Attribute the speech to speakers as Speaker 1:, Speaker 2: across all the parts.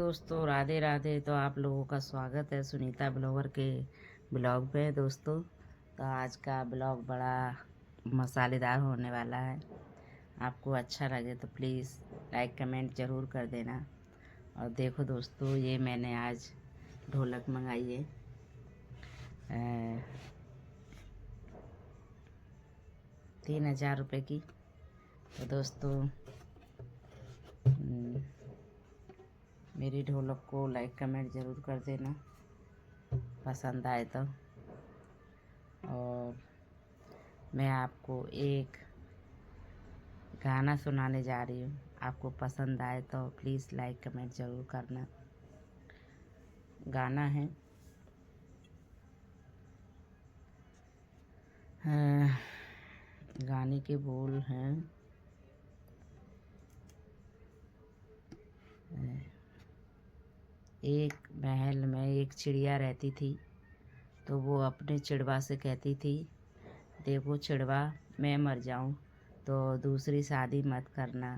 Speaker 1: दोस्तों राधे राधे। तो आप लोगों का स्वागत है सुनीता ब्लॉगर के ब्लॉग में। दोस्तों तो आज का ब्लॉग बड़ा मसालेदार होने वाला है। आपको अच्छा लगे तो प्लीज़ लाइक कमेंट ज़रूर कर देना। और देखो दोस्तों, ये मैंने आज ढोलक मंगाई है 3,000 रुपये की। तो दोस्तों मेरी ढोलक को लाइक कमेंट ज़रूर कर देना पसंद आए तो। और मैं आपको एक गाना सुनाने जा रही हूँ, आपको पसंद आए तो प्लीज़ लाइक कमेंट ज़रूर करना। गाना है गाने के बोल हैं एक महल में एक चिड़िया रहती थी। तो वो अपने चिड़वा से कहती थी, देखो चिड़वा, मैं मर जाऊँ तो दूसरी शादी मत करना।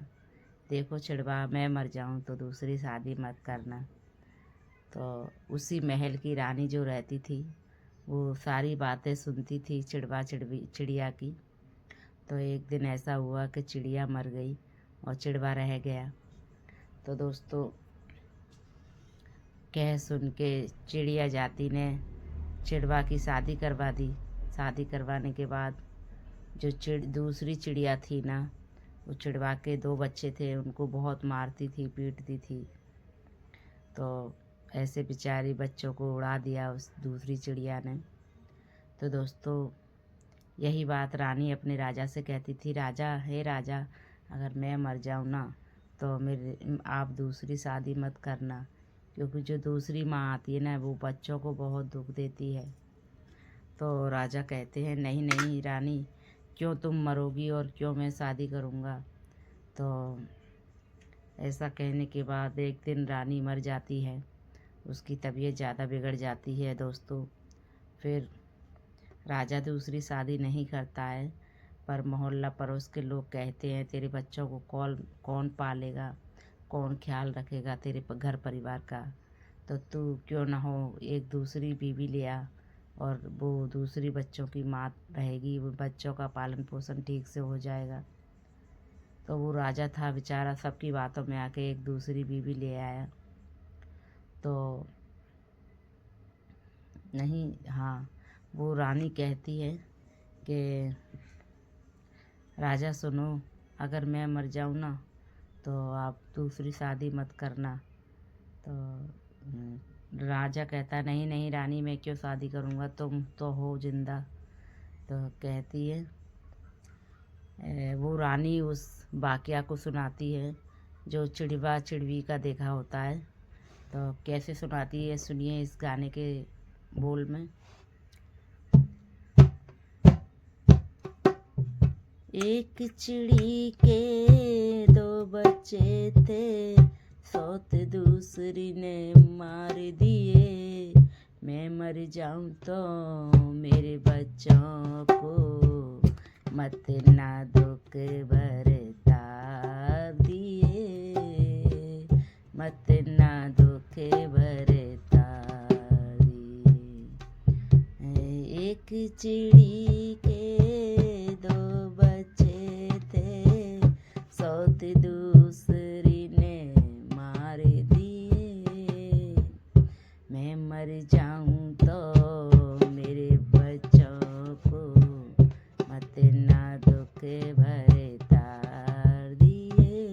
Speaker 1: देखो चिड़वा, मैं मर जाऊँ तो दूसरी शादी मत करना। तो उसी महल की रानी जो रहती थी वो सारी बातें सुनती थी चिड़िया की। तो एक दिन ऐसा हुआ कि चिड़िया मर गई और चिड़वा रह गया। तो दोस्तों कह सुन के चिड़िया जाती ने चिड़वा की शादी करवा दी। शादी करवाने के बाद जो दूसरी चिड़िया थी ना, वो चिड़वा के 2 बच्चे थे, उनको बहुत मारती थी, पीटती थी। तो ऐसे बेचारी बच्चों को उड़ा दिया उस दूसरी चिड़िया ने। तो दोस्तों यही बात रानी अपने राजा से कहती थी, राजा, हे राजा, अगर मैं मर जाऊँ ना तो मेरे आप दूसरी शादी मत करना, क्योंकि जो दूसरी माँ आती है ना वो बच्चों को बहुत दुख देती है। तो राजा कहते हैं, नहीं नहीं रानी, क्यों तुम मरोगी और क्यों मैं शादी करूँगा। तो ऐसा कहने के बाद एक दिन रानी मर जाती है, उसकी तबीयत ज़्यादा बिगड़ जाती है दोस्तों। फिर राजा दूसरी शादी नहीं करता है, पर मोहल्ला पड़ोस के लोग कहते हैं, तेरे बच्चों को कौन कौन पालेगा, कौन ख्याल रखेगा तेरे घर परिवार का। तो तू क्यों ना हो एक दूसरी बीवी ले आ और वो दूसरी बच्चों की माँ रहेगी, वो बच्चों का पालन पोषण ठीक से हो जाएगा। तो वो राजा था बेचारा, सबकी बातों में आके एक दूसरी बीवी ले आया। तो नहीं, हाँ, वो रानी कहती है कि राजा सुनो, अगर मैं मर जाऊँ ना तो आप दूसरी शादी मत करना। तो राजा कहता है, नहीं नहीं रानी, मैं क्यों शादी करूँगा, तुम तो हो जिंदा। तो कहती है वो रानी उस वाकया को सुनाती है जो चिड़वा चिड़वी का देखा होता है। तो कैसे सुनाती है सुनिए इस गाने के बोल में। एक चिड़ी के 2 बच्चे थे, सौत दूसरी ने मार दिए। मैं मर जाऊं तो मेरे बच्चों को मत ना दुख बरता दिए, मत ना दुख बरता दिए। एक चिड़ी के 2 बच्चे थे, सौत दूसरी ने मार दिए। मैं मर जाऊं तो मेरे बच्चों को मत ना दुख भरता दिए,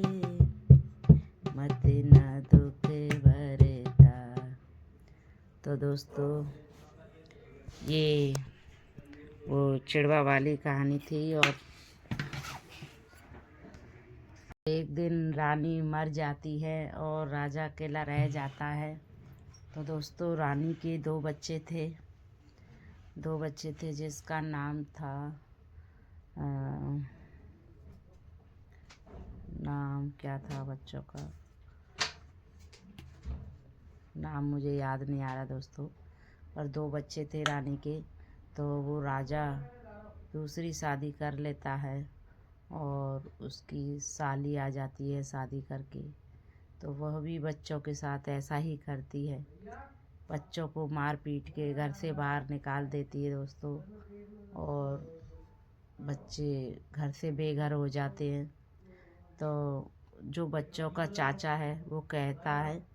Speaker 1: मत ना दुख भरता। तो दोस्तों ये वो चिड़वा वाली कहानी थी। और एक दिन रानी मर जाती है और राजा अकेला रह जाता है। तो दोस्तों रानी के 2 बच्चे थे, 2 बच्चे थे जिसका नाम था नाम क्या था बच्चों का, नाम मुझे याद नहीं आ रहा दोस्तों। और 2 बच्चे थे रानी के। तो वो राजा दूसरी शादी कर लेता है और उसकी साली आ जाती है शादी करके। तो वह भी बच्चों के साथ ऐसा ही करती है, बच्चों को मार पीट के घर से बाहर निकाल देती है दोस्तों, और बच्चे घर से बेघर हो जाते हैं। तो जो बच्चों का चाचा है वो कहता है,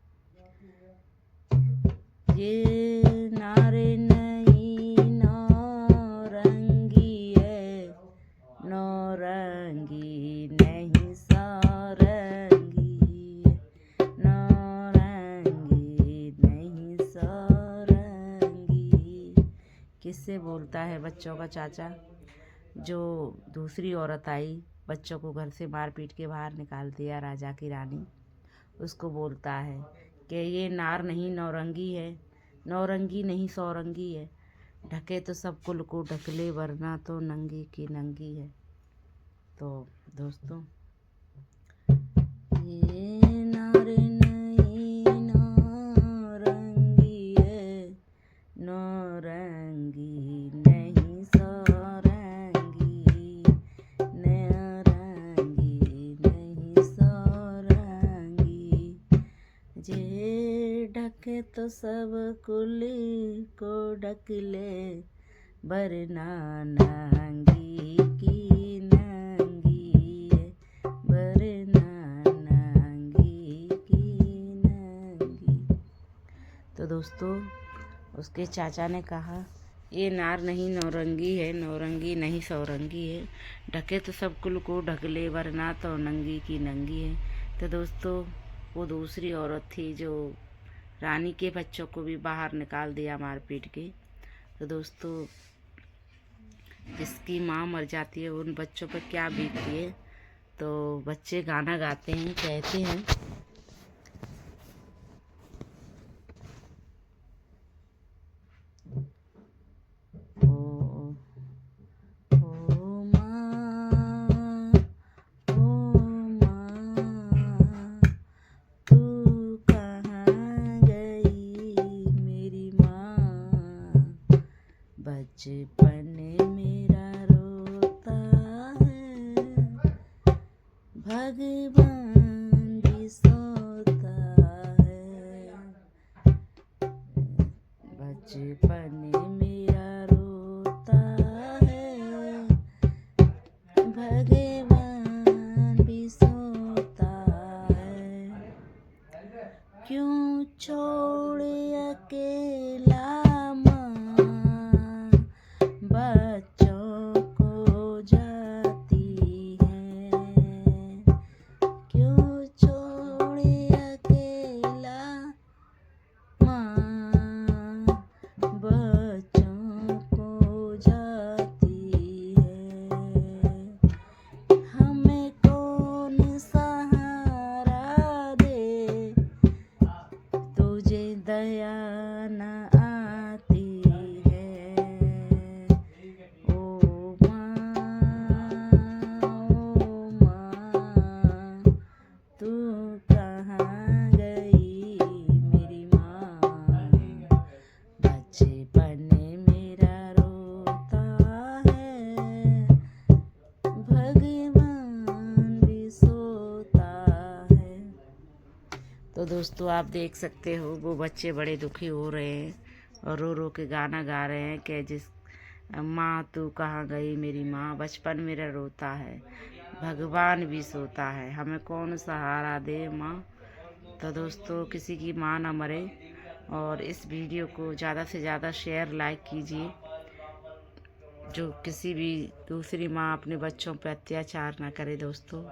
Speaker 1: ये नारे नहीं नौरंगी है, नौरंगी नहीं सौरंगी, नौरंगी नहीं सौरंगी। किससे बोलता है बच्चों का चाचा? जो दूसरी औरत आई, बच्चों को घर से मार पीट के बाहर निकाल दिया, राजा की रानी, उसको बोलता है कि ये नार नहीं नौरंगी है, नौरंगी नहीं सौरंगी है, ढके तो सब कुल को ढक ले, वरना तो नंगी की नंगी है। तो दोस्तों, ये नार नहीं नौरंगी है, नौरंगी नहीं सौरंगी, नौरंगी नहीं सौरंगी। जे ढके तो सब कुल को ढक ले, वरना नंगी की नंगी है, वरना नंगी की नंगी। तो दोस्तों, उसके चाचा ने कहा, ये नार नहीं नौरंगी है, नौरंगी नहीं सौरंगी है, ढके तो सब कुल को ढक ले, वरना तो नंगी की नंगी है। तो दोस्तों, वो दूसरी औरत थी जो रानी के बच्चों को भी बाहर निकाल दिया मार पीट के। तो दोस्तों, जिसकी माँ मर जाती है उन बच्चों पर क्या बीतती है। तो बच्चे गाना गाते हैं, कहते हैं, बचपन मेरा रोता है, भगवान भी सोता है, बचपन मेरा रोता है, भगवान भी सोता है, क्यों छोड़ अकेला बच्चों को जाती है, क्यों छोड़े अकेला माँ बच्चों को जाती है, हमें कौन सहारा दे, तुझे दया न आती है, ओ माँ तू कहाँ गई मेरी माँ, बचपन मेरा रोता है, भगवान भी सोता है। तो दोस्तों, आप देख सकते हो वो बच्चे बड़े दुखी हो रहे हैं और रो रो के गाना गा रहे हैं कि जिस माँ तू कहाँ गई मेरी माँ, बचपन मेरा रोता है, भगवान भी सोता है, हमें कौन सहारा दे माँ। तो दोस्तों, किसी की माँ ना मरे, और इस वीडियो को ज़्यादा से ज़्यादा शेयर लाइक कीजिए, जो किसी भी दूसरी माँ अपने बच्चों पर अत्याचार ना करे दोस्तों,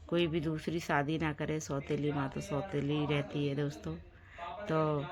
Speaker 1: कोई भी दूसरी शादी ना करे, सौतेली माँ तो सौतेली रहती है दोस्तों। तो